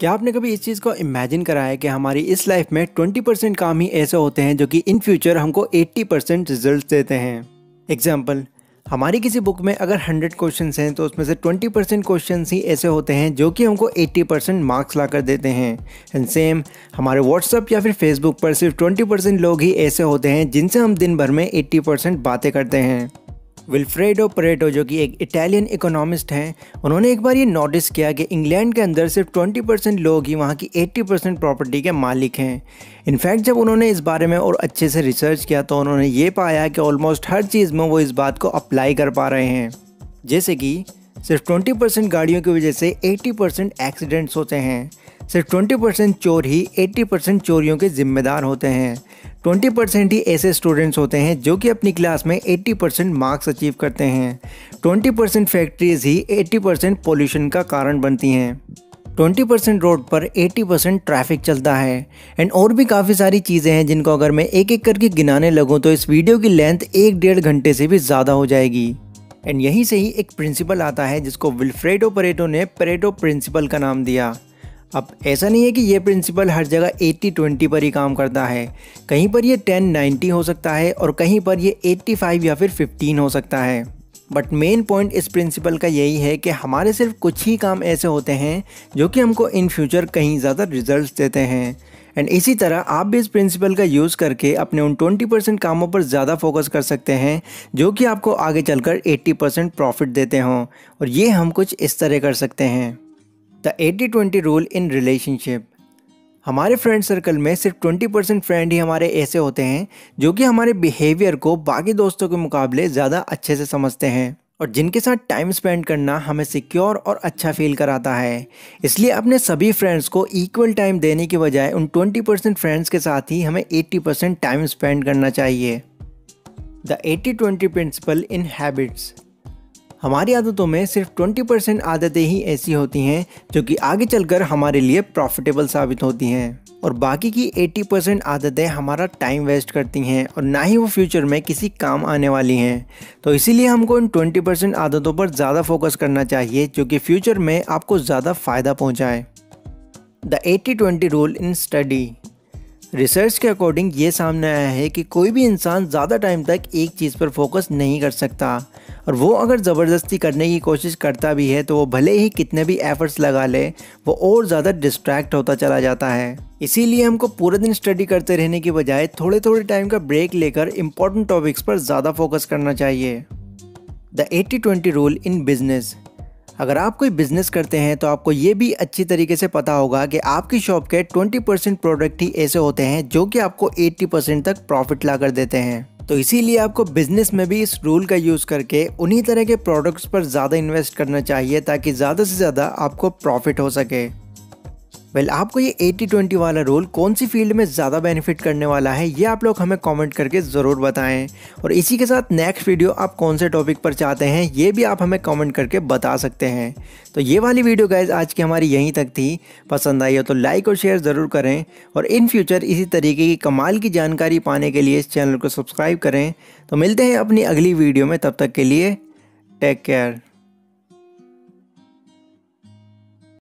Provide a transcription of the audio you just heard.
क्या आपने कभी इस चीज़ को इमेजिन करा है कि हमारी इस लाइफ में 20% काम ही ऐसे होते हैं जो कि इन फ्यूचर हमको 80% रिजल्ट देते हैं। एग्जाम्पल, हमारी किसी बुक में अगर 100 क्वेश्चंस हैं तो उसमें से 20% क्वेश्चंस ही ऐसे होते हैं जो कि हमको 80% मार्क्स ला कर देते हैं। एंड सेम हमारे व्हाट्सअप या फिर फेसबुक पर सिर्फ 20% लोग ही ऐसे होते हैं जिनसे हम दिन भर में 80% बातें करते हैं। विल्फ्रेडो परेटो जो कि एक इटालियन इकोनॉमिस्ट हैं, उन्होंने एक बार ये नोटिस किया कि इंग्लैंड के अंदर सिर्फ 20% लोग ही वहाँ की 80% प्रॉपर्टी के मालिक हैं। इनफैक्ट जब उन्होंने इस बारे में और अच्छे से रिसर्च किया तो उन्होंने ये पाया कि ऑलमोस्ट हर चीज़ में वो इस बात को अप्लाई कर पा रहे हैं। जैसे कि सिर्फ 20% गाड़ियों की वजह से 80% एक्सीडेंट्स होते हैं। सिर्फ 20% चोर ही 80% चोरियों के जिम्मेदार होते हैं। 20% ही ऐसे स्टूडेंट्स होते हैं जो कि अपनी क्लास में 80% मार्क्स अचीव करते हैं। 20% फैक्ट्रीज ही 80% पोल्यूशन का कारण बनती हैं। 20% रोड पर 80% ट्रैफिक चलता है। एंड और भी काफ़ी सारी चीज़ें हैं जिनको अगर मैं एक एक करके गिनाने लगूँ तो इस वीडियो की लेंथ 1-1.5 घंटे से भी ज़्यादा हो जाएगी। एंड यहीं से ही एक प्रिंसिपल आता है जिसको विल्फ्रेडो परेटो ने परेटो प्रिंसिपल का नाम दिया। अब ऐसा नहीं है कि ये प्रिंसिपल हर जगह 80-20 पर ही काम करता है। कहीं पर ये 10-90 हो सकता है और कहीं पर ये 85 या फिर 15 हो सकता है। बट मेन पॉइंट इस प्रिंसिपल का यही है कि हमारे सिर्फ कुछ ही काम ऐसे होते हैं जो कि हमको इन फ्यूचर कहीं ज़्यादा रिजल्ट्स देते हैं। एंड इसी तरह आप भी इस प्रिंसिपल का यूज़ करके अपने उन 20% कामों पर ज़्यादा फोकस कर सकते हैं जो कि आपको आगे चलकर 80% प्रॉफिट देते हों। और ये हम कुछ इस तरह कर सकते हैं। The 80-20 rule in relationship. हमारे फ्रेंड सर्कल में सिर्फ 20% फ्रेंड ही हमारे ऐसे होते हैं जो कि हमारे बिहेवियर को बाकी दोस्तों के मुकाबले ज़्यादा अच्छे से समझते हैं और जिनके साथ टाइम स्पेंड करना हमें सिक्योर और अच्छा फील कराता है। इसलिए अपने सभी फ्रेंड्स को इक्वल टाइम देने की बजाय उन 20% फ्रेंड्स के साथ ही हमें 80% टाइम स्पेंड करना चाहिए। The 80-20 principle in habits. हमारी आदतों में सिर्फ 20% आदतें ही ऐसी होती हैं जो कि आगे चलकर हमारे लिए प्रॉफिटेबल साबित होती हैं और बाकी की 80% आदतें हमारा टाइम वेस्ट करती हैं और ना ही वो फ्यूचर में किसी काम आने वाली हैं। तो इसीलिए हमको इन 20% आदतों पर ज़्यादा फोकस करना चाहिए जो कि फ्यूचर में आपको ज़्यादा फ़ायदा पहुँचाए। The 80-20 rule in study. Research के अकॉर्डिंग ये सामने आया है कि कोई भी इंसान ज़्यादा टाइम तक एक चीज़ पर फोकस नहीं कर सकता और वो अगर ज़बरदस्ती करने की कोशिश करता भी है तो वो भले ही कितने भी एफर्ट्स लगा ले वो और ज़्यादा डिस्ट्रैक्ट होता चला जाता है। इसीलिए हमको पूरे दिन स्टडी करते रहने की बजाय थोड़े थोड़े टाइम का ब्रेक लेकर इंपॉर्टेंट टॉपिक्स पर ज़्यादा फोकस करना चाहिए। The 80-20 rule in business. अगर आप कोई बिज़नेस करते हैं तो आपको ये भी अच्छी तरीके से पता होगा कि आपकी शॉप के 20% प्रोडक्ट ही ऐसे होते हैं जो कि आपको 80% तक प्रॉफिट ला कर देते हैं। तो इसीलिए आपको बिज़नेस में भी इस रूल का यूज़ करके उन्हीं तरह के प्रोडक्ट्स पर ज़्यादा इन्वेस्ट करना चाहिए ताकि ज़्यादा से ज़्यादा आपको प्रॉफिट हो सके। आपको ये 80-20 वाला रूल कौन सी फील्ड में ज़्यादा बेनिफिट करने वाला है ये आप लोग हमें कमेंट करके ज़रूर बताएं। और इसी के साथ नेक्स्ट वीडियो आप कौन से टॉपिक पर चाहते हैं ये भी आप हमें कमेंट करके बता सकते हैं। तो ये वाली वीडियो गाइज आज की हमारी यहीं तक थी। पसंद आई हो तो लाइक और शेयर ज़रूर करें और इन फ्यूचर इसी तरीके की कमाल की जानकारी पाने के लिए इस चैनल को सब्सक्राइब करें। तो मिलते हैं अपनी अगली वीडियो में, तब तक के लिए टेक केयर।